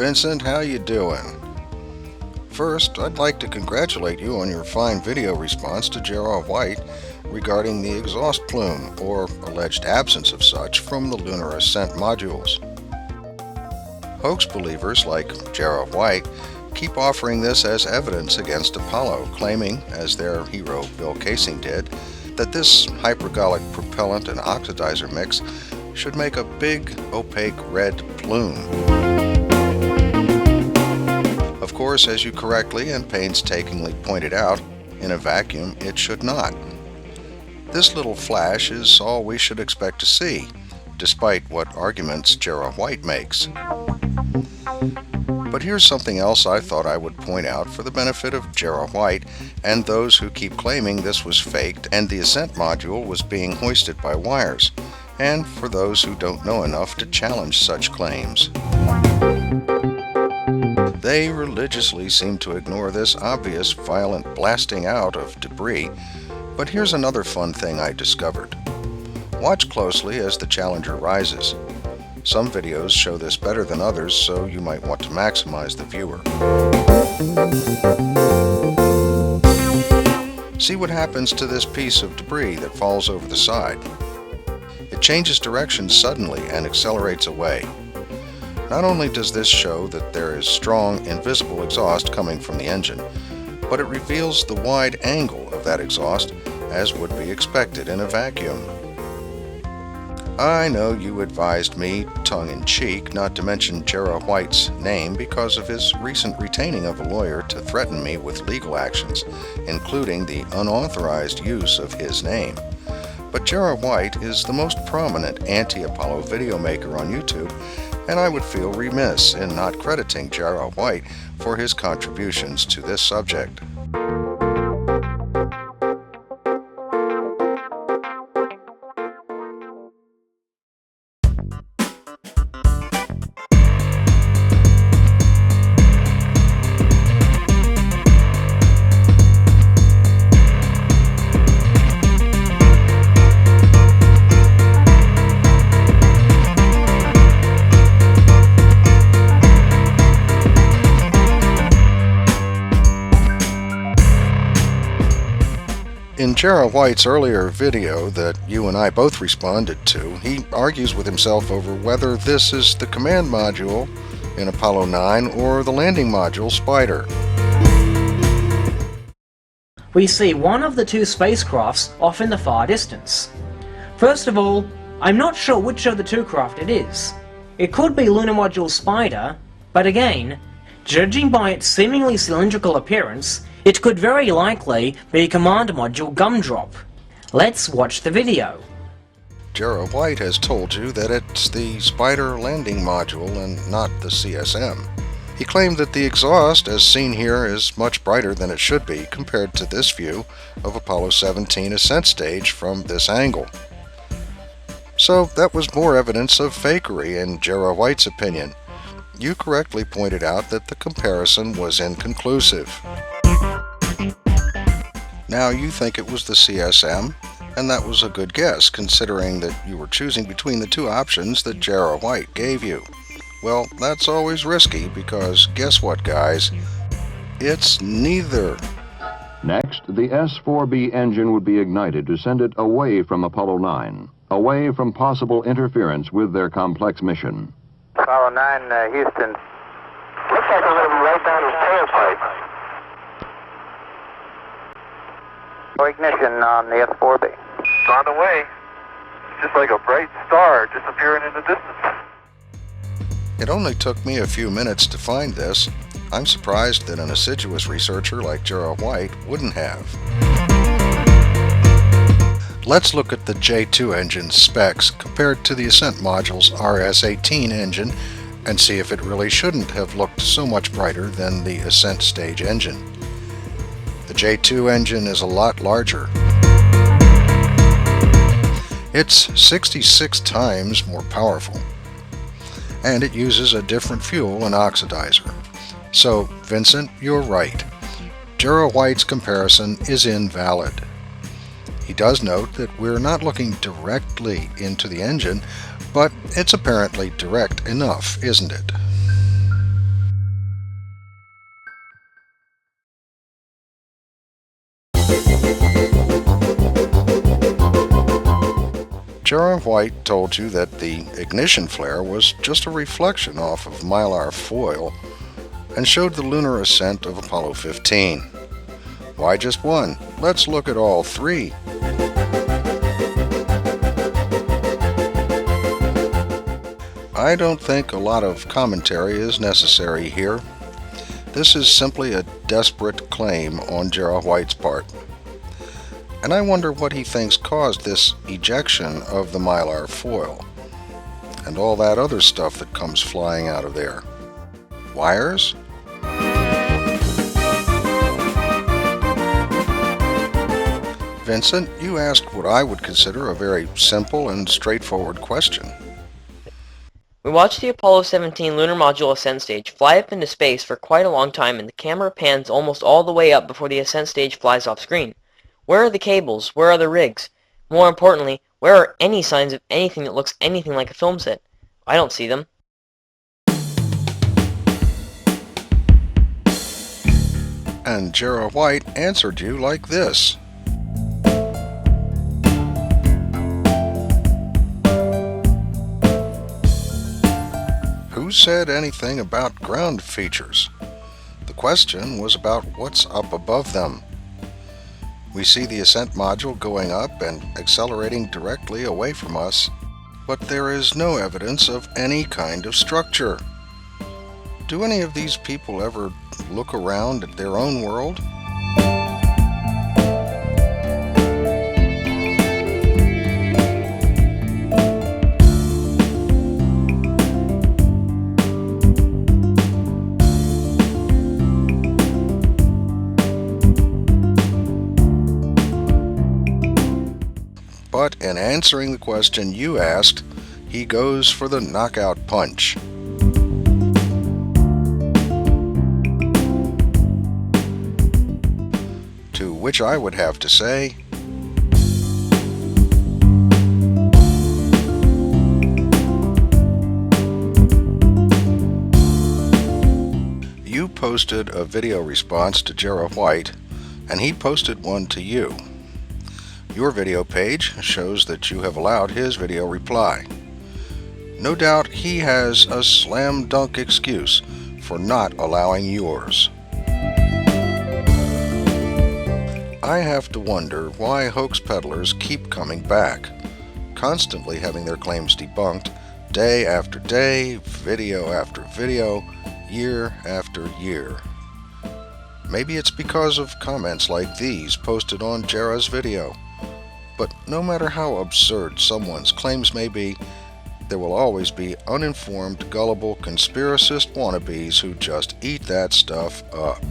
Vincent, how you doing? First, I'd like to congratulate you on your fine video response to Jarrah White regarding the exhaust plume, or alleged absence of such, from the lunar ascent modules. Hoax believers like Jarrah White keep offering this as evidence against Apollo, claiming, as their hero Bill Casing did, that this hypergolic propellant and oxidizer mix should make a big, opaque red plume. Of course, as you correctly and painstakingly pointed out, in a vacuum it should not. This little flash is all we should expect to see, despite what arguments Jarrah White makes. But here's something else I thought I would point out for the benefit of Jarrah White and those who keep claiming this was faked and the ascent module was being hoisted by wires, and for those who don't know enough to challenge such claims. They religiously seem to ignore this obvious violent blasting out of debris, but here's another fun thing I discovered. Watch closely as the Challenger rises. Some videos show this better than others, so you might want to maximize the viewer. See what happens to this piece of debris that falls over the side. It changes direction suddenly and accelerates away. Not only does this show that there is strong, invisible exhaust coming from the engine, but it reveals the wide angle of that exhaust, as would be expected in a vacuum. I know you advised me, tongue-in-cheek, not to mention Jarrah White's name because of his recent retaining of a lawyer to threaten me with legal actions, including the unauthorized use of his name. But Jarrah White is the most prominent anti-Apollo video maker on YouTube, and I would feel remiss in not crediting Jarrah White for his contributions to this subject. In Jarrah White's earlier video that you and I both responded to, he argues with himself over whether this is the command module in Apollo 9 or the landing module Spider. We see one of the two spacecrafts off in the far distance. First of all, I'm not sure which of the two craft it is. It could be Lunar Module Spider, but again, judging by its seemingly cylindrical appearance, it could very likely be Command Module Gumdrop. Let's watch the video. Jarrah White has told you that it's the Spider landing module and not the CSM. He claimed that the exhaust, as seen here, is much brighter than it should be compared to this view of Apollo 17 ascent stage from this angle. So that was more evidence of fakery in Jarrah White's opinion. You correctly pointed out that the comparison was inconclusive. Now you think it was the CSM, and that was a good guess considering that you were choosing between the two options that Jarrah White gave you. Well, that's always risky because guess what, guys? It's neither. Next, the S-4B engine would be ignited to send it away from Apollo 9, away from possible interference with their complex mission. Apollo 9, Houston. Looks like we're going to be right down his tailpipe. No ignition on the S-4B. It's on the way. It's just like a bright star disappearing in the distance. It only took me a few minutes to find this. I'm surprised that an assiduous researcher like Jarrah White wouldn't have. Let's look at the J2 engine's specs compared to the Ascent module's RS-18 engine and see if it really shouldn't have looked so much brighter than the Ascent stage engine. The J2 engine is a lot larger. It's 66 times more powerful, and it uses a different fuel and oxidizer. So, Vincent, you're right. Jarrah White's comparison is invalid. He does note that we're not looking directly into the engine, but it's apparently direct enough, isn't it? Jarrah White told you that the ignition flare was just a reflection off of Mylar foil and showed the lunar ascent of Apollo 15. Why just one? Let's look at all three. I don't think a lot of commentary is necessary here. This is simply a desperate claim on Jarrah White's part. And I wonder what he thinks caused this ejection of the Mylar foil and all that other stuff that comes flying out of there. Wires? Vincent, you asked what I would consider a very simple and straightforward question. We watched the Apollo 17 lunar module ascent stage fly up into space for quite a long time, and the camera pans almost all the way up before the ascent stage flies off screen. Where are the cables? Where are the rigs? More importantly, where are any signs of anything that looks anything like a film set? I don't see them. And Jarrah White answered you like this. Who said anything about ground features? The question was about what's up above them. We see the ascent module going up and accelerating directly away from us, but there is no evidence of any kind of structure. Do any of these people ever look around at their own world? But in answering the question you asked, he goes for the knockout punch. To which I would have to say, you posted a video response to Jarrah White, and he posted one to you. Your video page shows that you have allowed his video reply. No doubt he has a slam dunk excuse for not allowing yours. I have to wonder why hoax peddlers keep coming back, constantly having their claims debunked, day after day, video after video, year after year. Maybe it's because of comments like these posted on Jarrah's video. But no matter how absurd someone's claims may be, there will always be uninformed, gullible conspiracist wannabes who just eat that stuff up.